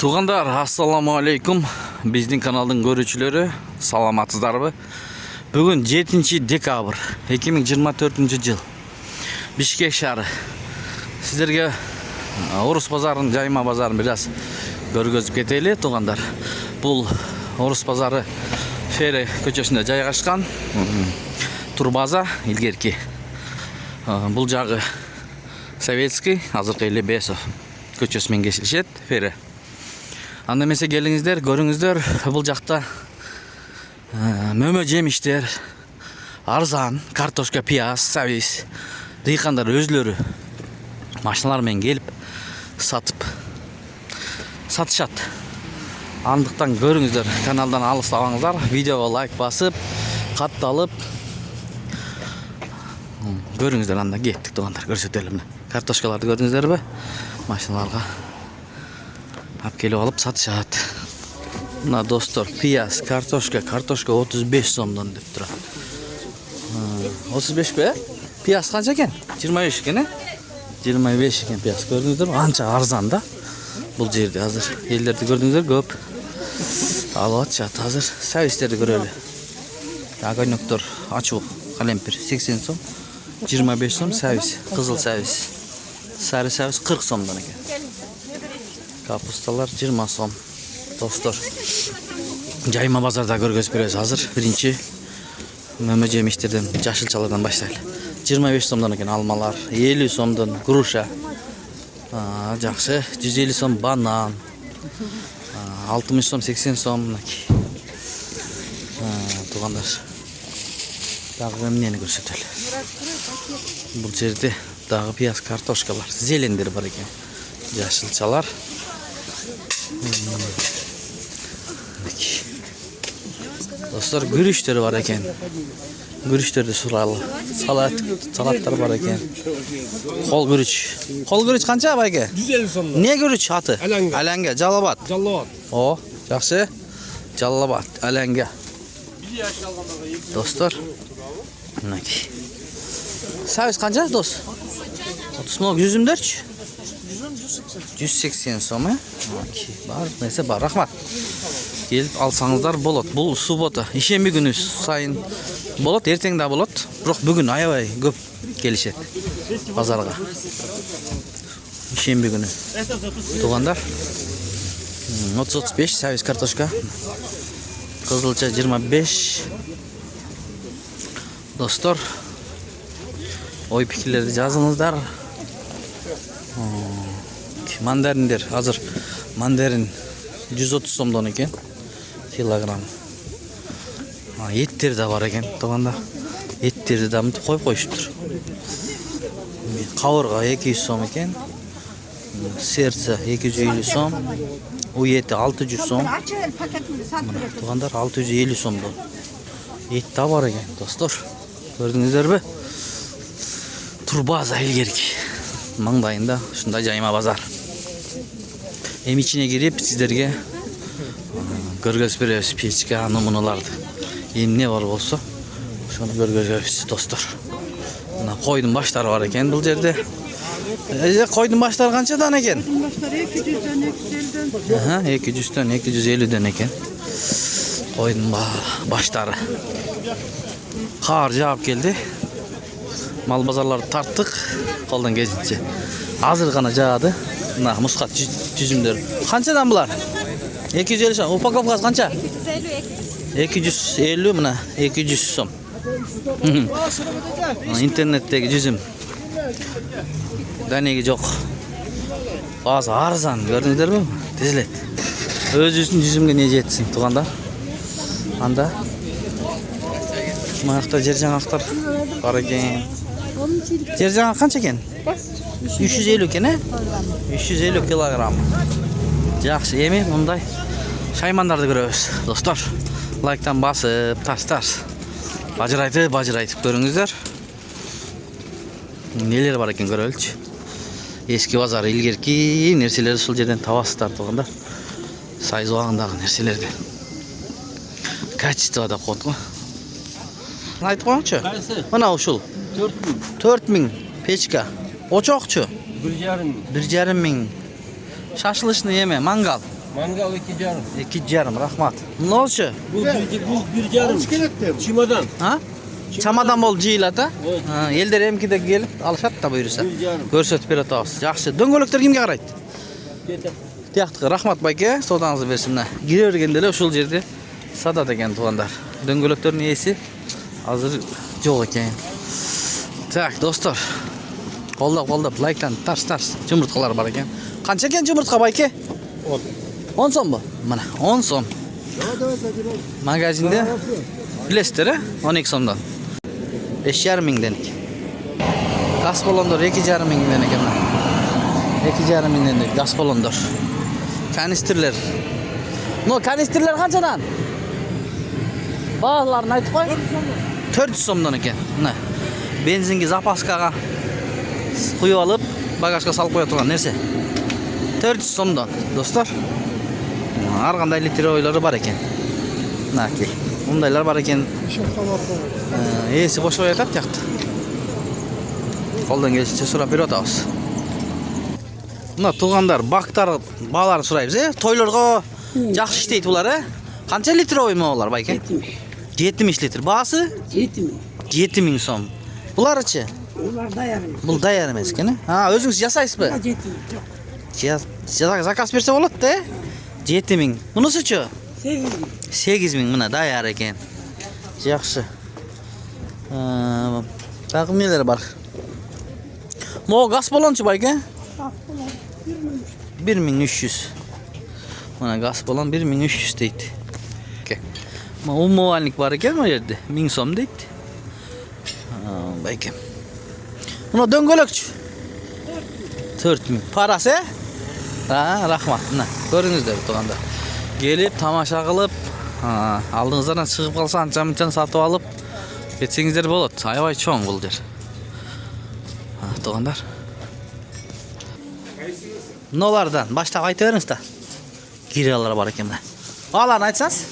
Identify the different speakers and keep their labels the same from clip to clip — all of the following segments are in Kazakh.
Speaker 1: Туғандар, ассаламу алейкум. Біздің каналдың көрүүчүлөрү, саламатсыздарбы? Бүгін 7 декабр 2024 жыл. Бишкек шаары. Сіздерге Орус базарын, жайма базарын бираз көргөзүп кетели, туғандар. Бұл Орус базары Фере көчөсүндө жайгашкан. Турбаза илгерки. Бұл жағы Советский, азыркы Элебесов көчөсүнөн кесилишет, Фере. Анда эмесе келиңиздер, көрүңүздөр, бул жакта мөмө жемиштер, арзан, картошка, пияз, сабиз, дыйкандар өзлөрү машиналар менен келип сатышат. Андыктан көрүңүздөр, каналдан алыстабаңыздар, видеого лайк басып, катталып көрүңүздөр. Анда кеттик тугандар, көрсөтөлүм. Картошкаларды көрдүңүздөрбү? Машиналарга ап келип алып сатышат. Мына достор, пияз, картошка 35 сомдон деп турат. 35 бе? Пияз канча экен? 25 экен, 25 экен пияз. Көрдүңүздөрбү? Анча арзан да. Бул жерде азыр элдерди көрдүңүздөр, көп алып атышат. Азыр сабиздерди көрөлү. Огонёктор ачуу калемпир 80 сом, 25 сом сабиз, кызыл сабиз. Сары сабиз 40 сомдон экен. Капусталар 20 сом. Достор, жайма базарда көргөзүп беребиз. Азыр биринчи мөмө жемиштерден, жашылчалардан баштайлы. 25 сомдон экен алмалар, 50 сомдон груша. Жакшы, 150 сом банан. 60 сом, 80 сом. Тугандар. Дагы эмнени көрсөтөлү. Бул жерде дагы пияз, картошкалар, зелендер бар экен. Жашылчалар. Достор, күрүчтөр бар экен. Күрүчтөрдү суралы. Салаттар бар экен. Кол күрүч канча байке?
Speaker 2: 150 сом.
Speaker 1: Не күрүч аты? Аланга, жалабат. О, жакшы. Жалабат, аланга. Достор, мынакей. Сабиз канча, дос? 30 сом, жүзүмдөрчү? 180 сом, бар, несе бар, рахмат. Келип алсаңыздар болот. Бул суббота, ишемби күнү сайын болот, эртең да болот. Бирок бүгүн аябай көп келишет базарга. Ишемби күнү. Тугандар, 30-35 сабиз картошка. Кызылча 25. Достор, ой пикирлерди жазыңыздар. Мандариндер, азыр мандарин 130 сомдон экен килограмм. Еттер да бар экен, туганда. Эттерди да мынтип коюп коюшуптур. Кабырга 200 сом экен. Сердце 250 сом. У эти 600 сом. Тугандар 650 сомдон. Эт да бар экен, достор. Көрдүңүздөрбү? Турбаза илгерки маңдайында ушундай жайма базар. Эми ичине кирип сиздерге көргөзүп беребиз печка, нумуналарды. Эмне бар болсо ошону көргөзөбүз, достор. Мына койдун баштары бар экен бул жерде. Койдун баштары канчадан экен?
Speaker 2: Баштары 200дөн
Speaker 1: 200дөн 250дөн экен. Койдун баштары. Кар жаап келди. Мал базарларды тарттык колдон кезинче. Азыр гана жаады. Мына мускат жүзүмдөр. Канчадан булар? 250 сом. Упаковкасы канча? 250, мына 200 сом. Интернеттеги жүзүм. Данеги жок. Баасы арзан, көрдүңүздөрбү? Тезеле. Өзүбүздүн жүзүмгө не жетсин, туганда? Анда мынакта жер жаңактар бар экен. Жер жаңак канча экен? 350 экен, 350 килограмм. Жакшы, эми мындай шаймандарды көрөбүз, достор. Лайктан басып, тастар. Бажырайтып көрүңүздөр. Нелер бар экен көрөлүчү. Эски базар илгерки нерселерди ушул жерден табасыздар, туганда. Сайыз убагындагы нерселерди. Качество да кот го. Айтып коюңчу. Мына ушул 4000 печка. Очокчу
Speaker 2: 1,5
Speaker 1: 1,5 миң. Шашлычный еме, мангал.
Speaker 3: Mangal 2,5.
Speaker 1: 2,5 rahmat. Ne olsun?
Speaker 3: Bu 1,5. Çimadan.
Speaker 1: Ha? Çamadan bol jiyilata.
Speaker 3: Evet.
Speaker 1: Ha, elder emkide gelip alışat da buyursa.
Speaker 3: 1,5.
Speaker 1: Görsötüp berip atабыз. Yaxşı. Döngölöktөр kimge qarayt?
Speaker 3: Ketep.
Speaker 1: Tiyaqtı rahmat bayke, sodanızı versinler. Girergende ele uşul jerde sadat eken tuğandar. Döngölöktörün iyisi hazır jok eken. Tak dostlar. Qoldap like'tan tars jumurtqalar bar eken. Qancha eken jumurtqa bayke? 10 so'm bu. Mana 10 so'm. Magazinde bilesizlar, 12 so'mdan. 5,5 mingdenik. Gaz balondor 2,5 mingden ekan. 2,5 mingdenik gaz balondor. Kanistrler. No kanistrler qanchadan? Bağlarını aytib qo'y. 400 so'mdan ekan. Mana benzinga zapaskaga quyib olib, bagajga salib qo'ya turgan narsa. 400 so'mdan dostlar. Har qanday litroylari bar ekan. Naki. Bundaylar bar ekan. Esi bosh qo'yatadi yoqdi. Qo'ldan kelishicha so'rab berib o'tamiz. Mına tuğandar, baktar, bağlarını sorayız. Toylarga yaxşı işleydi ular. Qancha litr oyma ular bayke? 70 litr. Bağısı? 7,000 so'm. Bularıçı?
Speaker 2: Ular dayanır.
Speaker 1: Bul dayar emas ekan. Ha, o'zingiz yasaysizmi?
Speaker 2: 7,000.
Speaker 1: Zakaz bersa bo'ladi-da. 7,000. Bunisichi?
Speaker 2: 8,000.
Speaker 1: 8,000 mana dayar ekan. Yaxshi. Taqim neler bar? Mo gaz balonchi bayke? 1300. Mana gaz balon 1300 deydi. Ma umumlik var ekan o yerde. 1000 so'm deydi. Bayke. Buna döngölökçü. 4,000. Parası? Ha, rahmat. Mana ko'ringizlar turganda. Gelip tamaşa qilib, aldığınızdan chiqib qolsa ancha-muncha satib olib ketsingizlar bo'ladi. Aybay cho'ng bul der. Ha, turganlar. Nolardan başta aytaveriңiz da. Giriyalar bar ekan. Bağlarını aytsanız.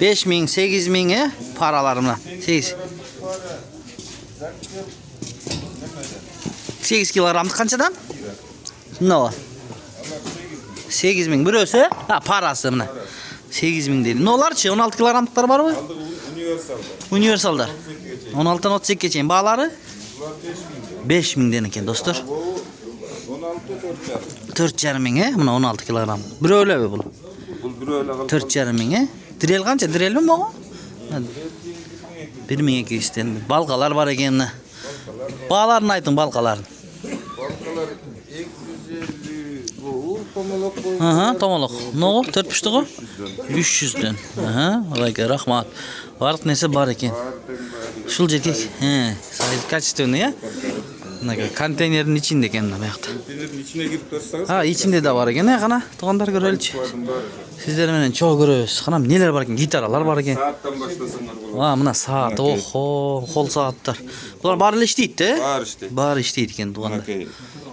Speaker 1: 5,000, 8,000 paralarımla. 8 kilogramlık kançadan? Ne o? 8,000 birisi? Ha, parası mı? 8,000 değil. Ne olarçı? 16 kilogramlıklar var mı? Universal'da. 16'dan 38 geçeyim. Bağları? 5,000 deniken dostlar. 4,5 ming, buna 16 kilogram. Bir öyle mi bu? 4,5 ming. Direl kança? Direl mi bu? 1,200 den. Balqalar var eken. Bağlarını aytın balqaların.
Speaker 4: Balqalar 250 bu tomolok boyu.
Speaker 1: Aha, tomolok. Ne o? 4,5'ı? 300'den. Aha, rahmat. Varık nesi bar eken. Şul jetek. He, sayı kaçtı ya? Konteynerin içinde eken bu yoqda.
Speaker 4: Konteynerin içine girip dursanız.
Speaker 1: Ha, içinde de var eken. Qana, tuğandar göreliçi. Sizler menen çok görüyoruz. Qanam neler var eken? Gitaralar var eken.
Speaker 4: Saattan başlasanlar болады.
Speaker 1: Ha, mına saat, oho, kol saatler. Bular bari işleydi de.
Speaker 4: Бар işte.
Speaker 1: Bari işleydi eken tuğandar.
Speaker 4: Мынакей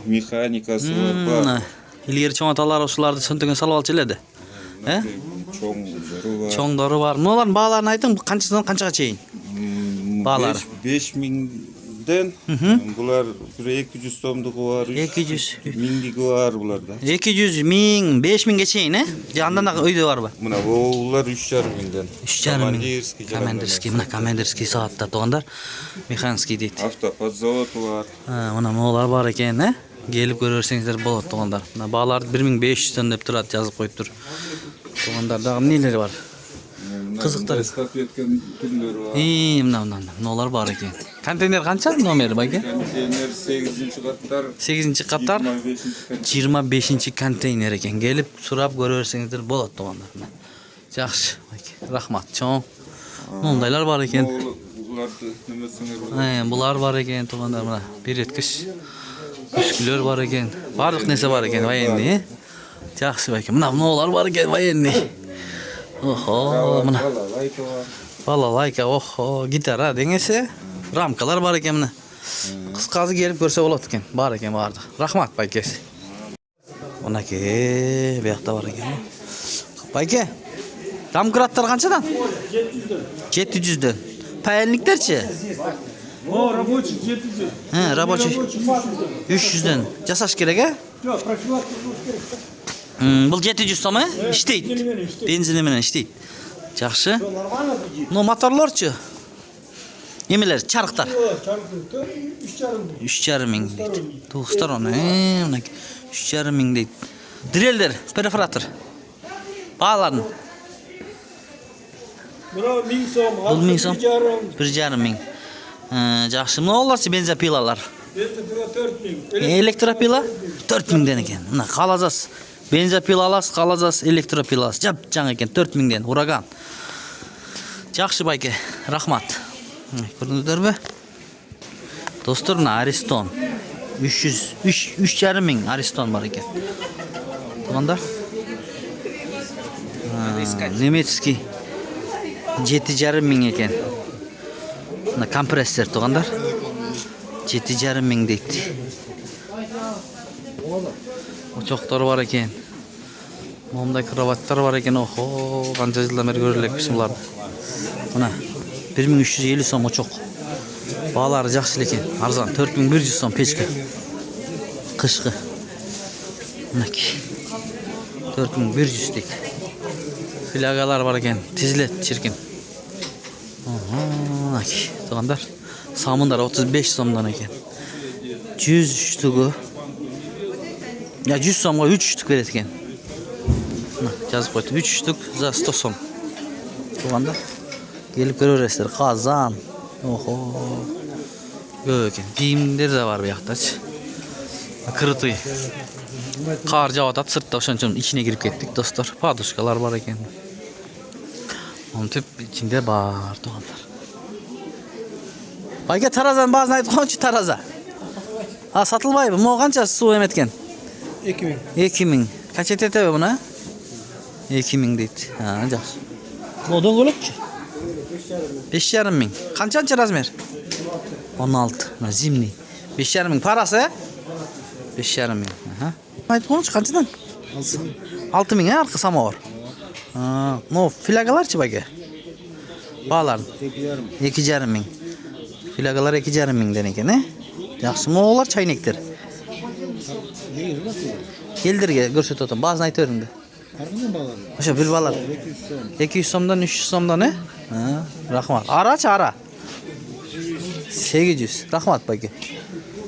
Speaker 4: механикасы бар.
Speaker 1: Mına. İlgeri çoğ atalar uşulardı söntügen salып alчу эле. He?
Speaker 4: Çoğları var.
Speaker 1: Çoğları var. Noların bağlarını aytın, kançadan kançaga çeyin? Bağlar.
Speaker 4: 5,000'den bular 200 so'mdigi var.
Speaker 1: 200.
Speaker 4: Mingdigi var bularda.
Speaker 1: 200 ming, 5,000 geçeyin he? Yandan da öydü var mı?
Speaker 4: Mına bular 3,5 mingden.
Speaker 1: 3,5 ming. Komandirski, mına komandirski saatte doğanlar. Mexanski deydi.
Speaker 4: Автоподзавод var.
Speaker 1: Ha, mına nolar var eken he? Gelip görürsеңіздер болады doğanlar. Mına bağlar 1,500'den dep turат жазып коюп тур. Doğanlar dagı neleri var? Kızıklar.
Speaker 4: Estafetken türleri var.
Speaker 1: Mına nolar var eken. Konteyner kança nomeri bayke?
Speaker 4: Konteyner 8. katlar.
Speaker 1: 8. katlar 25. konteyner eken. Gelip surap görürsеңіздер болады doğanlar. Yaxşı. Rahmat. Çoğ. Mundaylar var eken.
Speaker 4: Bulardı nemesine
Speaker 1: Bular var eken doğanlar mına. Bir etkиш. Üsküler var eken. Barlık nese var eken vayenli. Yaxşı bayke. Mına nolar var eken vayenli. Oho, mına. Balalayka, oho, gitara dengesi. Ramkalar var eken mına. Kısqazı gelip görse болады eken. Var eken vardı. Rahmat baykesi. Onaki, bu yoqda var eken. Bayke. Ramkıratlar kançadan? 700'den. 700'den. Payenliklerçi?
Speaker 3: O рабочий 700.
Speaker 1: Рабочий 300'ден жасаш керек,
Speaker 3: Жоқ, профилактика керек.
Speaker 1: Бұл 700 сом, іштейді. Бензині менен іштейді. Жақсы.
Speaker 3: Нормально будет.
Speaker 1: Ну, моторлорчу. Емелер, чарықтар. 3,5 мың дейді. Туғыстарон, мінеки. 3,5 мың дейді. Дрелдер, перфоратор. Бағаларын.
Speaker 3: Мынау 1000 сом,
Speaker 1: Бұл 1000 сом.
Speaker 3: 1,5.
Speaker 1: 1,5 мың. Жақсы. Мына оларчы бензопилалар.
Speaker 3: Это 4000.
Speaker 1: Электропила 4000'ден екен. Мына қалазас. Бензопила аласыз, қалазас, электропила аласыз. Жап жаңа екен 4000'ден. Ураган. Жақсы байке. Рахмат. Көрдіңіздер бе? Достар, мына Аристон. 3,5 мың Аристон бар екен. Тұғандар? Немецкий 7,5 мың екен. Мына компрессор тұғандар. 7,5 мың дейді. Очоқтар бар екен. Момдай кроваттар бар екен. Охо, қанша жылдан бері көрілікпіз бұлар. Мына 1350 сом очоқ. Бағалары жақсы екен. Арзан 4100 сом печка. Қышқы. Мінеки. 4100 дейді. Флягалар бар екен. Тізілет шіркін. Мінеки. Тұғандар. Самындар 35 сомдан екен. 100 штугы. 100 сомға 3 штук береді екен. Жазып қойды. 3 штук за 100 сом. Тұғандар. Келіп көрересіздер. Қазан. Охо. Көп екен. Киімдер де бар бұяқтачы. Крытый. Қар жауатады сыртта, ошон ішіне кіріп кеттік, достар. Подушкалар бар екен. Онтып içinde бар, туғандар. Байке, таразан базын айтып қоншы, тараза. Сатылбай бұл, мұға қанша су еметкен?
Speaker 3: 2000.
Speaker 1: 2000. Қанша етеді бе бұна? 2000 дейді. Жақсы. Одан көлікші? 5,5 мың. Қаншаншы размер? 16. Зимний. 5,5 мың. Парасы? 5,5 мың. Айтып қоншы, қаншадан? 6 мың, арқы самауыр. Ну, флягаларчы байке? Бағаларын? 2,5 мың. Флягалар 2,5 мыңден екен, Жақсы, олар чайнектер. Келдерге көрсет отын, базын айт өріңді. Оша, бір балар. 200 сомдан, 300 сомдан, Рахмат. Арачы, ара? 800. Рахмат байке.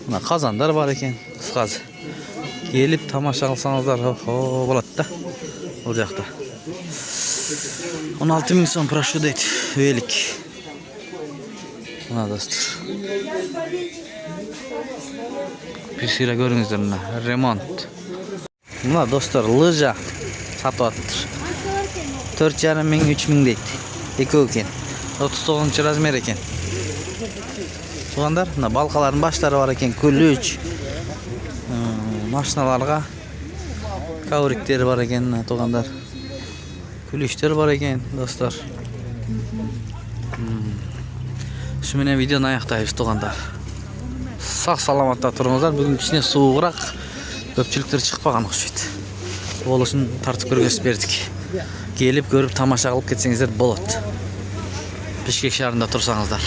Speaker 1: Мына қазандар бар екен, қысқазы. Келіп тамаша алсаңыздар, болады да. Ол жақта. 16 мың сом прошу дейді, велик. Мына достар. Bir sıra görünüzdür muna, remont. Muna dostlar, lыжа satып atılır. 4,5 мың, 3 мың deydi. Eki eken. 39 razmer eken. Soğanlar, muna balkaların başları var eken, külüç. Maşinalarga kavrikleri var eken, toğanlar. Külüçler var eken, dostlar. Şu mene videonu аяқтаймыз, toğanlar. Sağ salamatта тұрыңыздар. Бүгін кішкене суығырақ, көпчіліктер шықпаған ұқсайды. Ол үшін тартып көргесіп бердік. Келіп көріп тамаша қылып кетсеңіздер болады. Бішкек шаарында тұрсаңыздар.